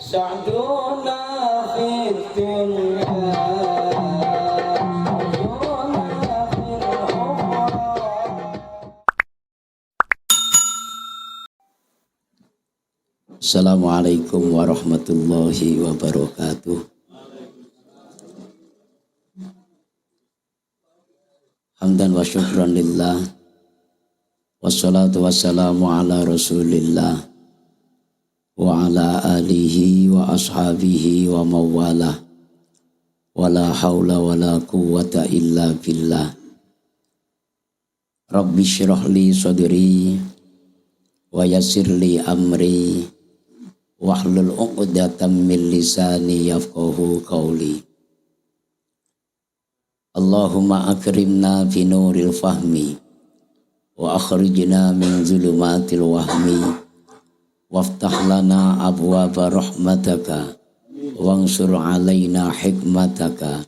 سعدنا في الدنيا حزننا في الأخرى. Assalamualaikum warahmatullahi wabarakatuh. Hamdan wa syukran lillah, wassalatu wassalamu ala rasulillah wa ala alihi wa ashabihi wa mawalah, wala hawla wala quwwata illa billah. Rabbi syrah li sadri wa yassir li amri wahlul 'uqdatam min lisani yafqahu qawli. Allahumma akrimna fi nuril fahmi wa akhrijna min zulumatil wahmi waftah lana abwaaba rahmataka wansur alaina hikmataka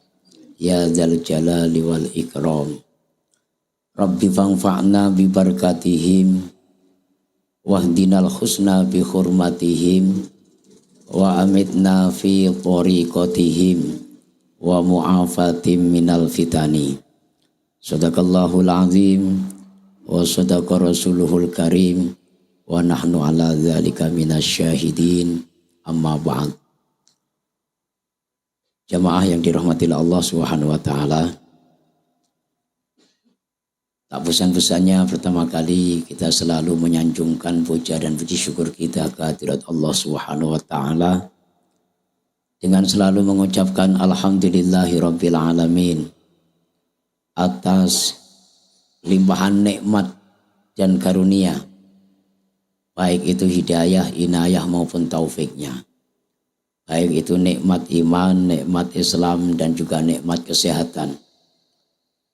ya dzal jalali wal ikram. Rabbi fanfa'na bi barakatihim wahdinal husna bi hurmatihim wa amitna fi tariqatihim wa mu'afatim minal fitani. Sadaqallahul azim wa sadaqa rasuluhul karim wa nahnu ala dzalika minasyahidin, amma ba'd. Jamaah yang dirahmati Allah Subhanahu wa taala, tak bosan-bosannya pertama kali kita selalu menyanjungkan puja dan puji syukur kita ke hadirat Allah Subhanahu wa taala dengan selalu mengucapkan alhamdulillahi rabbil alamin atas limpahan nikmat dan karunia, baik itu hidayah, inayah maupun taufiknya, baik itu nikmat iman, nikmat Islam dan juga nikmat kesehatan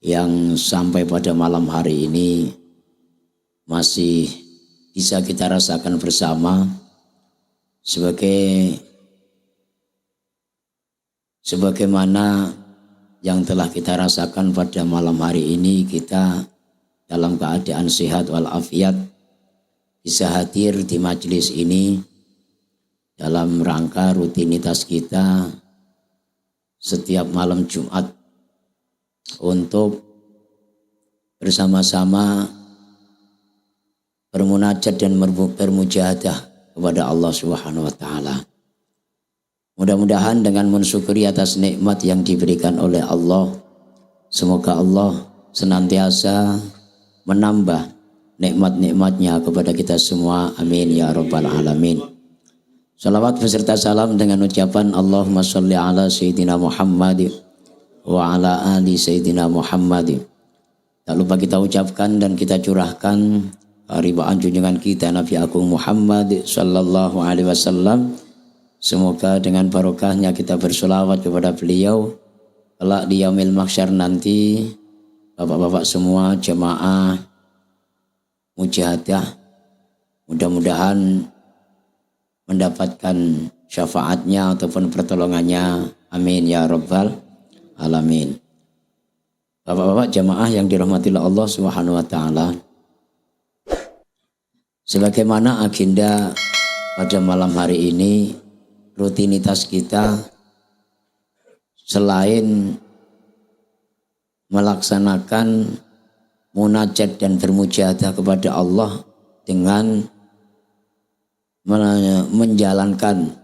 yang sampai pada malam hari ini masih bisa kita rasakan bersama sebagaimana yang telah kita rasakan pada malam hari ini. Kita dalam keadaan sehat walafiat bisa hadir di majelis ini dalam rangka rutinitas kita setiap malam Jumat untuk bersama-sama bermunajat dan bermujahadah kepada Allah Subhanahu wa taala. Mudah-mudahan dengan mensyukuri atas nikmat yang diberikan oleh Allah, semoga Allah senantiasa menambah nikmat-nikmatnya kepada kita semua. Amin ya rabbal alamin. Salawat beserta salam dengan ucapan Allahumma sholli ala Sayyidina Muhammad wa ala ali Sayyidina Muhammad. Tak lupa kita ucapkan dan kita curahkan ribaan junjungan kita Nabi Agung Muhammad sallallahu alaihi wasallam. Semoga dengan barokahnya kita bersolawat kepada beliau kelak di yaumil mahsyar nanti. Bapak-bapak semua jemaah mujahadah mudah-mudahan mendapatkan syafaatnya ataupun pertolongannya. Amin ya rabbal alamin. Bapak-bapak jemaah yang dirahmati Allah Subhanahu wa taala, sebagaimana agenda pada malam hari ini, rutinitas kita selain melaksanakan munajat dan bermujahadah kepada Allah dengan menjalankan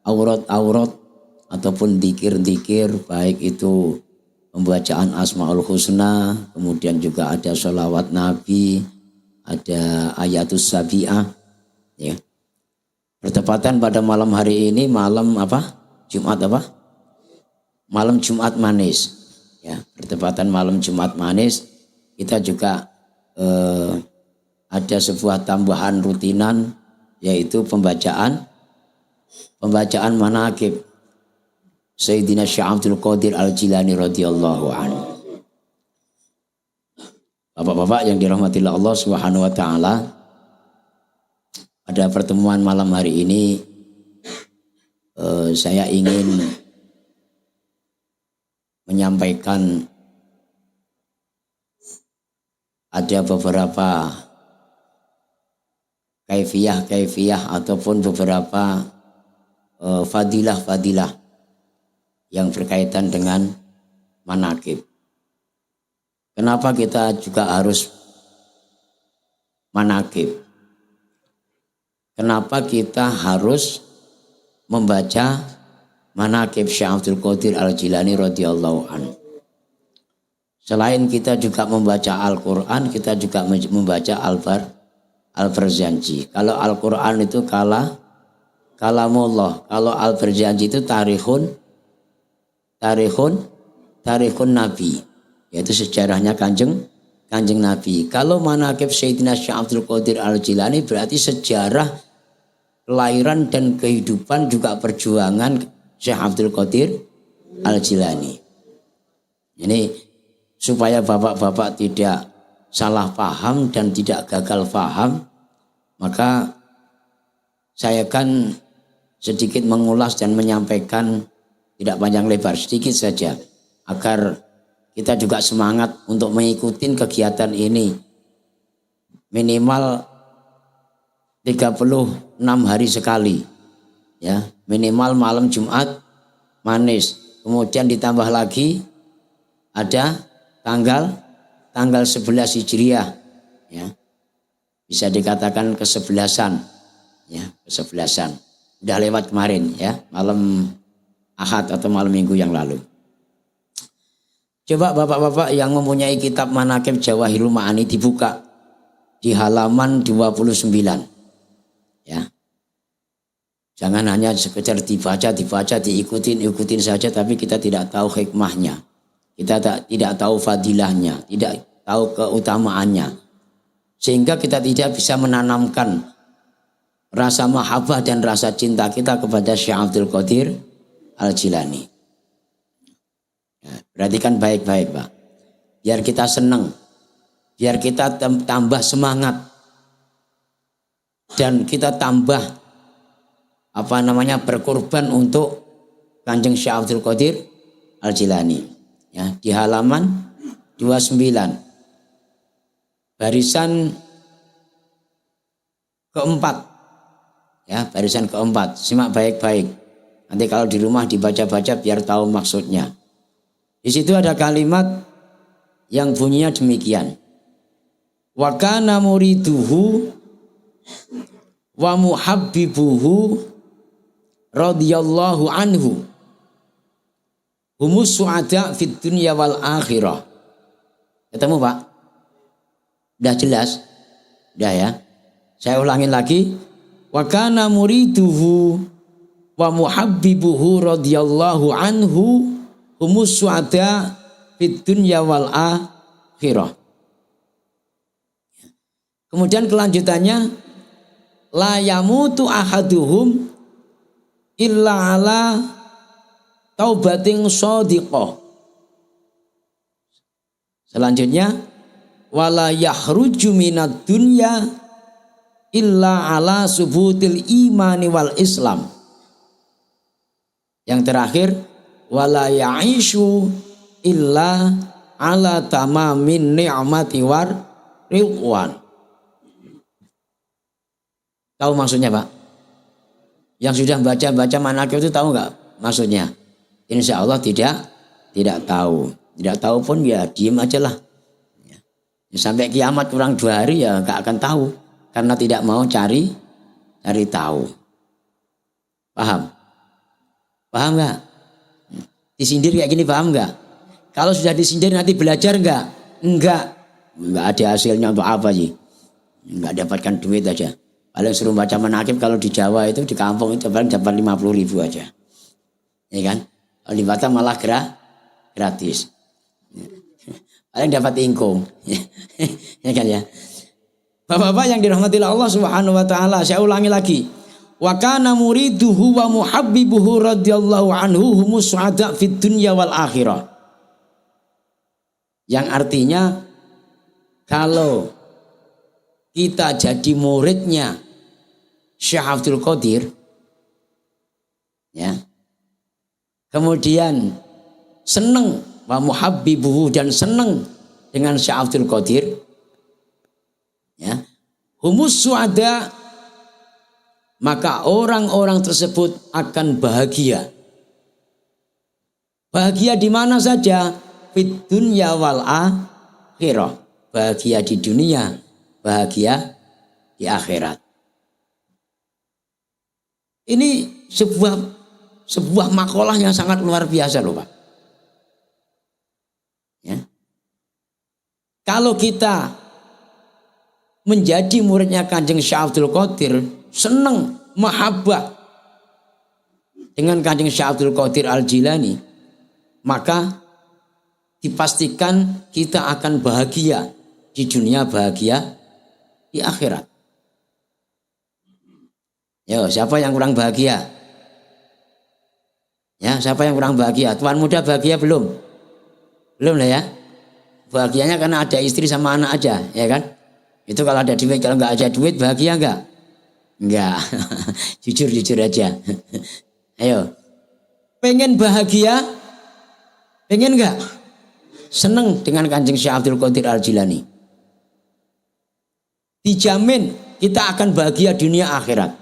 aurat-aurat ataupun dzikir-dzikir, baik itu pembacaan Asmaul Husna, kemudian juga ada sholawat Nabi, ada ayatus sabi'ah, ya. Bertepatan pada malam hari ini, malam apa? Jumat apa? Malam Jumat manis. Ya, bertepatan malam Jumat manis, kita juga ada sebuah tambahan rutinan, yaitu pembacaan manaqib Sayyidina Syekh Abdul Qadir Al-Jilani radhiyallahu anhu. Bapak-bapak yang dirahmati Allah Subhanahu wa taala, pada pertemuan malam hari ini saya ingin menyampaikan ada beberapa kaifiyah ataupun beberapa fadilah-fadilah yang berkaitan dengan manaqib. Kenapa kita juga harus manaqib? Kenapa kita harus membaca manaqib Syekh Abdul Qadir Al-Jilani radhiyallahu anhu? Selain kita juga membaca Al-Quran, kita juga membaca Al-Barzanji. Kalau Al-Quran itu kalamullah. Kalau Al-Barzanji itu tarikhun Nabi. Yaitu sejarahnya kanjeng Nabi. Kalau manaqib Sayyidina Syekh Abdul Qadir Al-Jilani berarti sejarah kelahiran dan kehidupan juga perjuangan Syekh Abdul Qadir Al-Jilani. Ini supaya bapak-bapak tidak salah paham dan tidak gagal paham, maka saya akan sedikit mengulas dan menyampaikan, tidak panjang lebar, sedikit saja, agar kita juga semangat untuk mengikuti kegiatan ini. Minimal 36 hari sekali, ya, minimal malam Jumat manis, kemudian ditambah lagi ada tanggal 11 Hijriah, ya, bisa dikatakan ke-11-an, ya, ke-11-an. Udah lewat kemarin, ya, malam Ahad atau malam Minggu yang lalu. Coba bapak-bapak yang mempunyai kitab Manaqib Jawahirul Ma'ani dibuka di halaman 29, ya. Jangan hanya sekedar dibaca, diikutin saja, tapi kita tidak tahu hikmahnya. Kita tidak tahu fadilahnya, tidak tahu keutamaannya. Sehingga kita tidak bisa menanamkan rasa mahabbah dan rasa cinta kita kepada Syekh Abdul Qadir Al-Jilani. Ya, perhatikan baik-baik, Pak. Biar kita senang, biar kita tambah semangat. Dan kita tambah berkorban untuk Kanjeng Syekh Abdul Qadir Al-Jilani. Ya, di halaman 29 barisan keempat, ya, barisan keempat, simak baik-baik, nanti kalau di rumah dibaca-baca biar tahu maksudnya. Di situ ada kalimat yang bunyinya demikian: wa kana muriduhu wa muhabbibuhu radhiyallahu anhu humus su'ada fid dunya wal akhirah. Ketemu, Pak? Udah jelas? Udah, ya. Saya ulangin lagi. Wa kana muriduhu wa muhabbibuhu radhiyallahu anhu humus su'ada fid dunya wal akhirah. Kemudian kelanjutannya, la yamutu ahaduhum illa ala taubatin shadiqah. Selanjutnya, wala yahruju minad dunya illa ala subutil imani wal islam. Yang terakhir, wala ya'ishu illa ala tamamin ni'mati war ridwan. Tahu maksudnya, Pak? Yang sudah baca manaqib itu tahu nggak maksudnya? Insya Allah tidak tahu. Tidak tahu pun ya diem aja lah. Ya. Sampai kiamat kurang 2 hari ya nggak akan tahu. Karena tidak mau cari tahu. Paham? Paham nggak? Disindir kayak gini paham nggak? Kalau sudah disindir nanti belajar nggak? Enggak ada hasilnya untuk apa sih? Nggak dapatkan duit aja. Paling suruh baca manaqib kalau di Jawa itu, di kampung itu paling dapat 50.000 aja. Ya kan? Kalau di Batam malah gratis. Paling dapat ingkung. Ya kan, ya. Bapak-bapak yang dirahmati Allah Subhanahu wa taala, saya ulangi lagi. Wa kana muriduhu wa muhabbibuhu radhiyallahu anhu humus su'ada fid dunya wal akhirah. Yang artinya kalau kita jadi muridnya Syekh Abdul Qadir, ya, kemudian senang wa muhabbibuhu dan senang dengan Syekh Abdul Qadir, ya, humus su'ada maka orang-orang tersebut akan bahagia. Bahagia di mana saja? Fid dunya wal akhirah. Bahagia di dunia, bahagia di akhirat. Ini sebuah makalah yang sangat luar biasa loh Pak. Ya. Kalau kita menjadi muridnya Kanjeng Syekh Abdul Qadir, senang, mahabbah dengan Kanjeng Syekh Abdul Qadir Al-Jilani, maka dipastikan kita akan bahagia di dunia, bahagia di akhirat. Yo, siapa yang kurang bahagia? Ya, siapa yang kurang bahagia? Tuan muda bahagia belum? Belum lah ya. Bahagianya karena ada istri sama anak aja, ya kan? Itu kalau ada duit, kalau nggak ada duit bahagia nggak? Nggak. Jujur aja. Ayo. Pengen bahagia? Pengen nggak? Seneng dengan Kanjeng Syekh Abdul Qadir Al-Jilani. Dijamin kita akan bahagia dunia akhirat.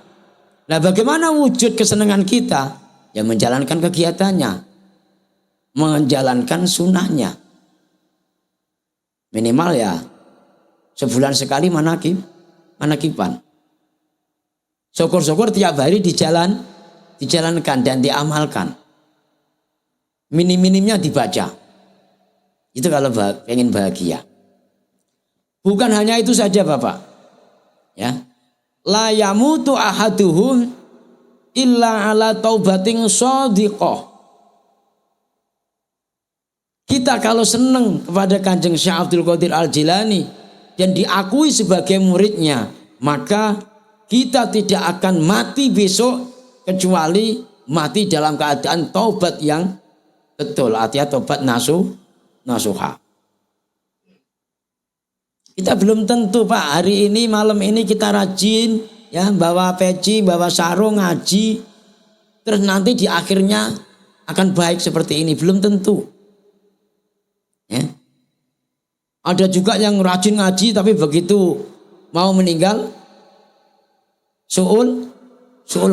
Nah, bagaimana wujud kesenangan kita? Ya menjalankan kegiatannya, menjalankan sunnahnya. Minimal ya sebulan sekali manakiban. Syukur-syukur tiap hari dijalankan dan diamalkan. Minim-minimnya dibaca. Itu kalau pengen bahagia. Bukan hanya itu saja Bapak. Ya. La yamutu ahaduhum illa ala taubatin shadiqah. Kita kalau senang kepada Kanjeng Syekh Abdul Qadir Al-Jilani dan diakui sebagai muridnya, maka kita tidak akan mati besok kecuali mati dalam keadaan taubat yang betul, artinya taubat nasuha. Kita belum tentu Pak, hari ini malam ini kita rajin ya bawa peci, bawa sarung ngaji, terus nanti di akhirnya akan baik seperti ini, belum tentu. Ya. Ada juga yang rajin ngaji tapi begitu mau meninggal su'ul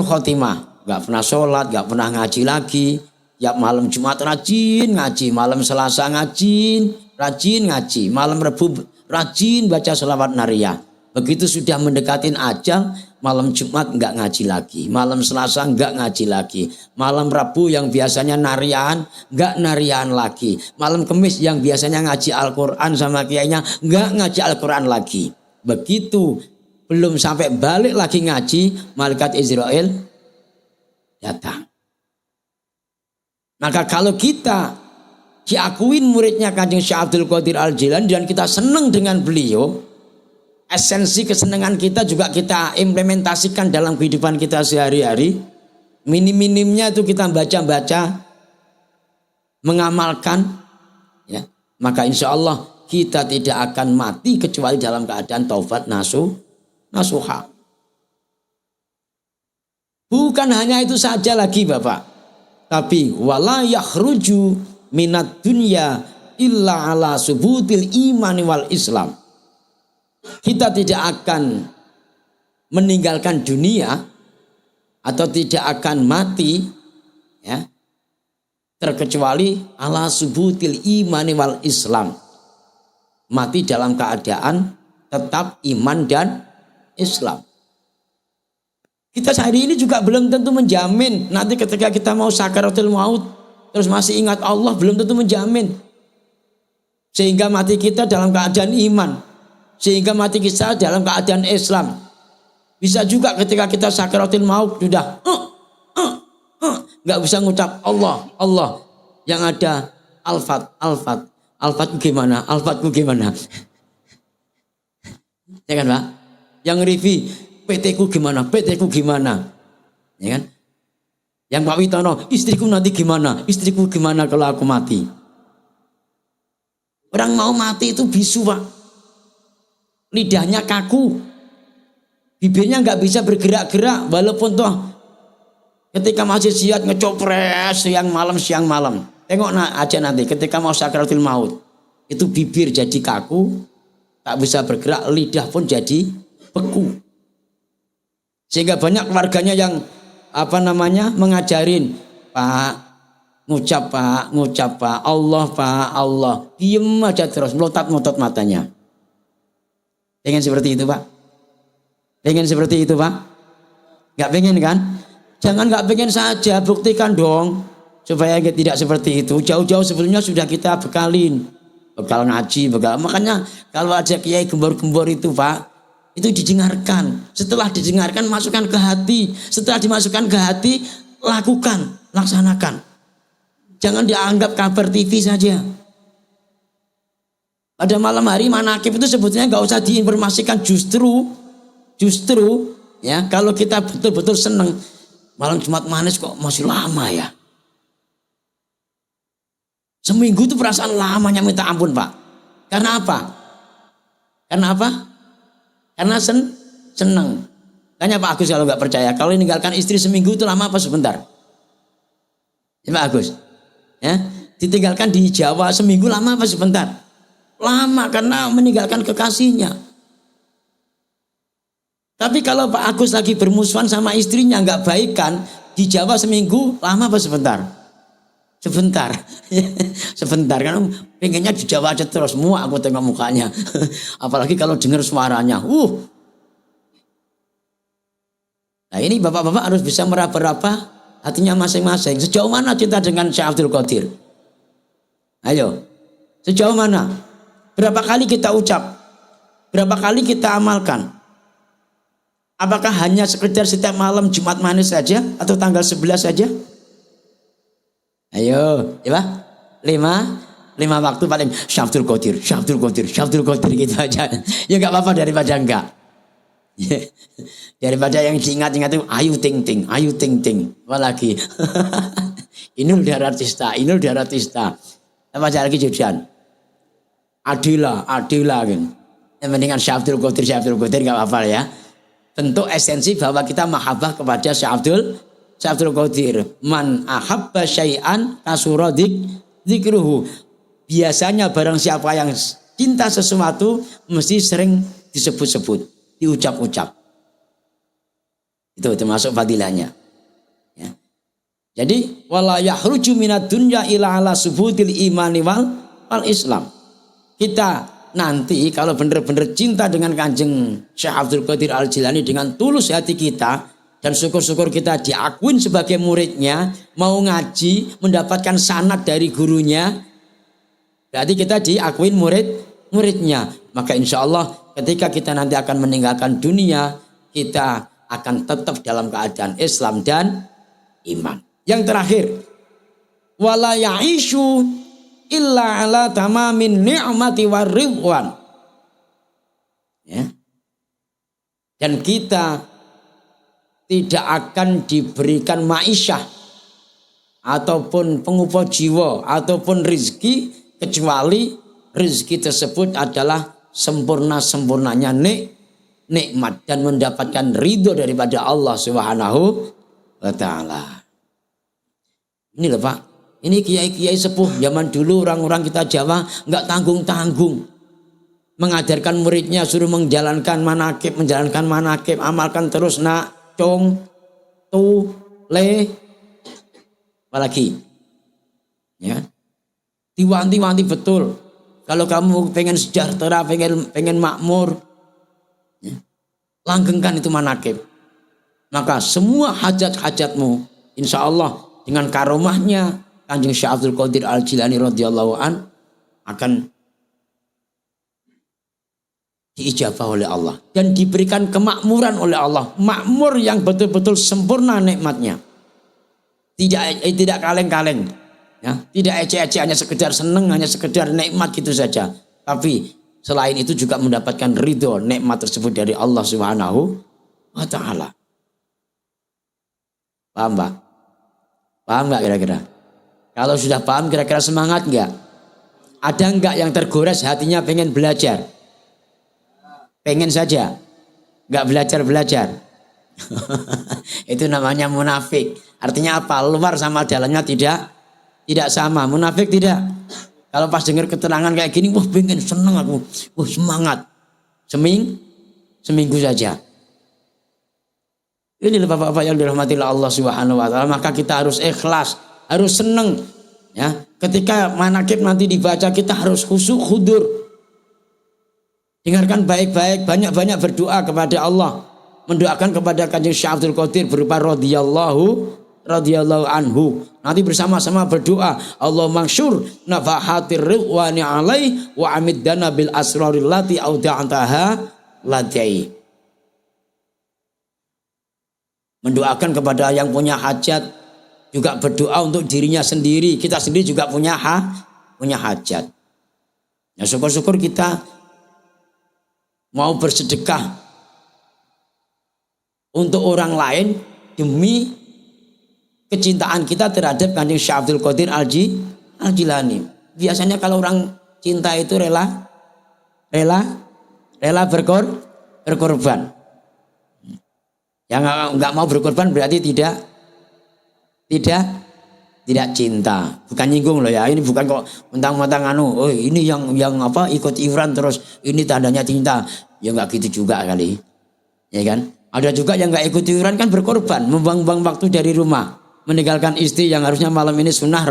khotimah, nggak pernah sholat, nggak pernah ngaji lagi. Ya malam Jumat rajin ngaji, malam Selasa rajin ngaji, malam Rabu rajin baca sholawat nariyah. Begitu sudah mendekatin ajal, malam Jumat nggak ngaji lagi, malam Selasa nggak ngaji lagi, malam Rabu yang biasanya nariyahan nggak nariyahan lagi, malam Kamis yang biasanya ngaji Al-Quran sama kiainya nggak ngaji Al-Quran lagi. Begitu belum sampai balik lagi ngaji, malaikat Israel datang. Maka kalau kita diakuin muridnya Kanjeng Syekh Abdul Qadir Al-Jilani dan kita senang dengan beliau, esensi kesenangan kita juga kita implementasikan dalam kehidupan kita sehari-hari. Minim-minimnya itu kita baca-baca, mengamalkan, ya, maka insya Allah kita tidak akan mati kecuali dalam keadaan taubat nasuha. Bukan hanya itu saja lagi Bapak, tapi wala yakhruju minat dunya illa ala subutil imani wal Islam. Kita tidak akan meninggalkan dunia atau tidak akan mati ya, terkecuali ala subutil imani wal Islam. Mati dalam keadaan tetap iman dan Islam. Kita hari ini juga belum tentu menjamin nanti ketika kita mau sakaratul maut terus masih ingat Allah, belum tentu menjamin. Sehingga mati kita dalam keadaan iman, sehingga mati kita dalam keadaan Islam. Bisa juga ketika kita sakaratul maut sudah nggak bisa ngucap Allah, yang ada alfatku gimana? Ya kan Pak? Yang rivi PT ku gimana? Ya kan? Yang Pak Witono, istriku nanti gimana kalau aku mati? Orang mau mati itu bisu Pak. Lidahnya kaku, bibirnya nggak bisa bergerak-gerak, walaupun toh ketika masih sihat ngecopres siang malam. Tengok aja nanti ketika mau sakaratul maut, itu bibir jadi kaku, tak bisa bergerak, lidah pun jadi beku. Sehingga banyak keluarganya yang mengajarin, Pak, ngucap Pak, Allah. Diem aja terus, melotot-melotot matanya. Pengen seperti itu, Pak? Pengen seperti itu, Pak? Gak pengen kan? Jangan gak pengen saja, buktikan dong. Supaya tidak seperti itu. Jauh-jauh sebelumnya sudah kita bekalin. Bekal ngaji, makanya kalau ada kiai gembor-gembor itu, Pak, itu didengarkan. Setelah didengarkan, masukkan ke hati. Setelah dimasukkan ke hati, lakukan, laksanakan. Jangan dianggap kabar TV saja. Pada malam hari manakib itu sebetulnya nggak usah diinformasikan, justru ya kalau kita betul-betul senang malam Jumat Manis kok masih lama ya. Seminggu itu perasaan lamanya minta ampun, Pak. Karena apa? Karena senang. Tanya Pak Agus kalau nggak percaya, kalau meninggalkan istri seminggu itu lama apa sebentar? Ya Pak Agus, ya ditinggalkan di Jawa seminggu lama apa sebentar? Lama karena meninggalkan kekasihnya. Tapi kalau Pak Agus lagi bermusuhan sama istrinya nggak baikan, di Jawa seminggu lama apa sebentar? Sebentar kan pengennya di Jawa aja terus, semua aku tengok mukanya. Apalagi kalau dengar suaranya. Nah ini bapak-bapak harus bisa meraba-raba hatinya masing-masing. Sejauh mana cinta dengan Syekh Abdul Qadir? Ayo, sejauh mana? Berapa kali kita ucap? Berapa kali kita amalkan? Apakah hanya sekedar setiap malam Jumat Manis saja atau tanggal 11 saja? Ayo, ya Pak? 5 waktu paling Syekh Abdul Qadir gitu aja. Ya enggak apa-apa daripada enggak. Daripada yang diingat-ingat itu ayu ting ting. Apalagi Inul Daratista. Apa lagi Judian? Adila kan. Yang mendingan Syekh Abdul Qadir enggak apa-apa ya. Bentuk esensi bahwa kita mahabbah kepada Syekh Abdul Qadir. Man ahabba syai'an kasura dzikruhu. Biasanya barang siapa yang cinta sesuatu mesti sering disebut-sebut, diucap-ucap. Itu termasuk fadilahnya. Ya. Jadi wala yahruju minad dunya ila ala subutil imani wal Islam. Kita nanti kalau benar-benar cinta dengan Kanjeng Syekh Abdul Qadir Al-Jilani dengan tulus hati kita, dan syukur-syukur kita diakuin sebagai muridnya, mau ngaji, mendapatkan sanad dari gurunya, berarti kita diakuin muridnya. Maka insya Allah ketika kita nanti akan meninggalkan dunia, kita akan tetap dalam keadaan Islam dan iman. Yang terakhir, wala ya'ishu illa ala tamamin ni'mati waridwan. Ya. Dan kita tidak akan diberikan ma'isyah ataupun pengupah jiwa ataupun rizki kecuali rizki tersebut adalah sempurnanya nikmat dan mendapatkan ridho daripada Allah Subhanahu wa ta'ala. Ini loh Pak, ini kiai-kiai sepuh zaman dulu, orang-orang kita Jawa nggak tanggung-tanggung mengajarkan muridnya, suruh menjalankan manakib, amalkan terus nak cong, tu, le, apalagi, ya, diwanti-wanti betul. Kalau kamu pengen sejahtera, pengen makmur, ya, langgengkan itu manakib. Maka semua hajat-hajatmu, insya Allah dengan karomahnya Kanjeng Syekh Abdul Qadir Al-Jilani radhiyallahu an akan diijabah oleh Allah dan diberikan kemakmuran oleh Allah, makmur yang betul-betul sempurna nikmatnya, tidak kaleng-kaleng, ya, tidak ece-ece, hanya sekedar seneng, hanya sekedar nikmat gitu saja, tapi selain itu juga mendapatkan ridho nikmat tersebut dari Allah Subhanahu wa ta'ala. Paham Pak? Paham nggak kira-kira? Kalau sudah paham kira-kira semangat nggak? Ada nggak yang tergores hatinya pengen belajar? Pengen saja, nggak belajar. Itu namanya munafik. Artinya apa? Luar sama dalamnya tidak sama. Munafik tidak. Kalau pas dengar keterangan kayak gini, wah pengen, seneng aku, wah semangat. Seminggu saja. Ini Bapak-bapak yang dirahmati Allah Subhanahu wa taala, maka kita harus ikhlas, harus senang ya. Ketika manaqib nanti dibaca kita harus khusyuk khudur. Dengarkan baik-baik, banyak-banyak berdoa kepada Allah, mendoakan kepada Kanjeng Syekh Abdul Qadir berupa radhiyallahu anhu. Nanti bersama-sama berdoa, Allah mansyur nafahatir ridwani alaih wa amiddana bil asraril lati auda'taha ladai. Mendoakan kepada yang punya hajat, juga berdoa untuk dirinya sendiri. Kita sendiri juga punya hajat. Ya syukur-syukur kita mau bersedekah untuk orang lain demi kecintaan kita terhadap Kanjeng Syekh Abdul Qadir Al-Jilani. Biasanya kalau orang cinta itu rela berkorban. Yang nggak mau berkorban berarti tidak cinta. Bukan nyinggung loh ya. Ini bukan kok mentang-mentang oh ini yang ikut iuran terus ini tandanya cinta. Ya nggak gitu juga kali. Ya kan? Ada juga yang nggak ikut iuran kan berkorban, membuang-buang waktu dari rumah, meninggalkan istri yang harusnya malam ini sunnah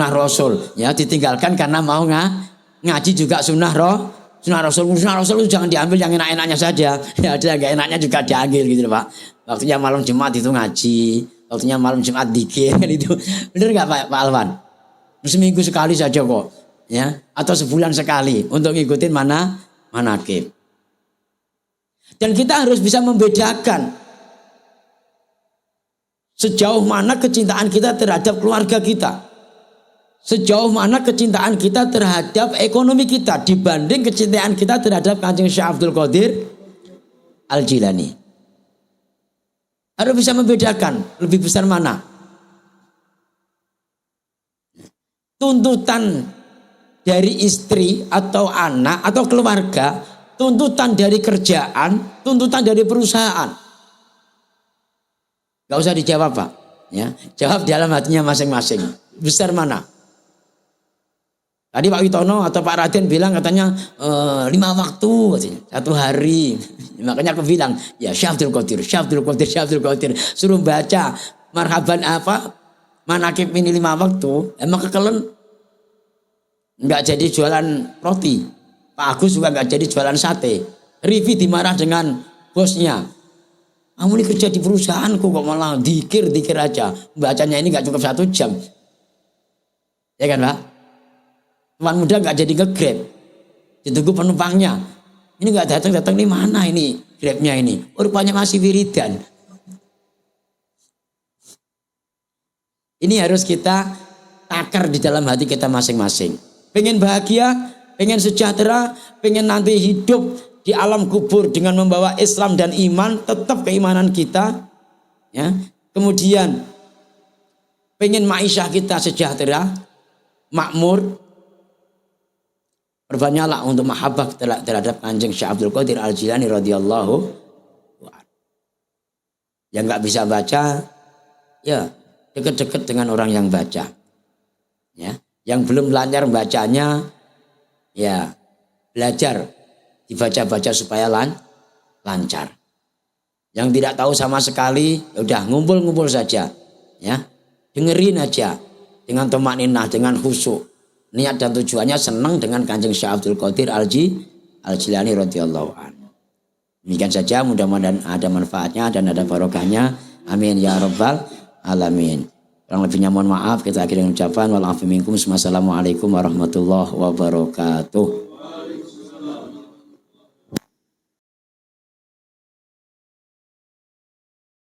Rasul. Ya ditinggalkan karena mau ngaji juga sunnah Rasul itu jangan diambil yang enak-enaknya saja. Ya ada yang gak enaknya juga diambil gitu Pak. Waktunya malam Jumat itu ngaji, waktunya malam Jumat dzikir itu. Benar nggak Pak Alwan? Seminggu sekali saja kok, ya, atau sebulan sekali untuk ngikutin manaqib. Dan kita harus bisa membedakan sejauh mana kecintaan kita terhadap keluarga kita. Sejauh mana kecintaan kita terhadap ekonomi kita dibanding kecintaan kita terhadap Kanjeng Syekh Abdul Qadir Al-Jilani. Harus bisa membedakan lebih besar mana. Tuntutan dari istri atau anak atau keluarga, tuntutan dari kerjaan, tuntutan dari perusahaan. Gak usah dijawab Pak. Ya, jawab dalam hatinya masing-masing. Besar mana? Tadi Pak Witono atau Pak Raden bilang katanya 5 waktu, katanya, 1 hari. Makanya aku bilang, ya Syekh Abdul Qadir. Suruh baca marhaban manaqib ini 5 waktu. Emang kekelen nggak jadi jualan roti. Pak Agus juga nggak jadi jualan sate. Rivi dimarah dengan bosnya. Kamu ini kerja di perusahaanku kok malah dikir aja. Bacanya ini nggak cukup 1 jam. Ya kan Pak? Teman muda nggak jadi nge-grab, ditunggu penumpangnya. Ini nggak datang nih, mana ini grabnya ini? Oh, rupanya masih wiridan. Ini harus kita takar di dalam hati kita masing-masing. Pengen bahagia, pengen sejahtera, pengen nanti hidup di alam kubur dengan membawa Islam dan iman, tetap keimanan kita. Ya. Kemudian pengen ma'isyah kita sejahtera, makmur. Perbanyaklah untuk mahabbah terhadap Kanjeng Syekh Abdul Qadir Al-Jilani radhiyallahu. Yang nggak bisa baca, ya dekat-dekat dengan orang yang baca. Ya, yang belum lancar bacanya, ya belajar dibaca-baca supaya lancar. Yang tidak tahu sama sekali, ya udah ngumpul-ngumpul saja, ya dengerin aja dengan tumakninah, dengan khusyuk. Niat dan tujuannya senang dengan Kanjeng Syekh Abdul Qadir Al-Jilani radhiyallahu anhu. Demikian saja, mudah-mudahan ada manfaatnya dan ada barokahnya. Amin ya rabbal alamin. Kurang lebihnya mohon maaf, kita akhiri dengan ucapan wal afu minkum. Wassalamualaikum warahmatullahi wabarakatuh.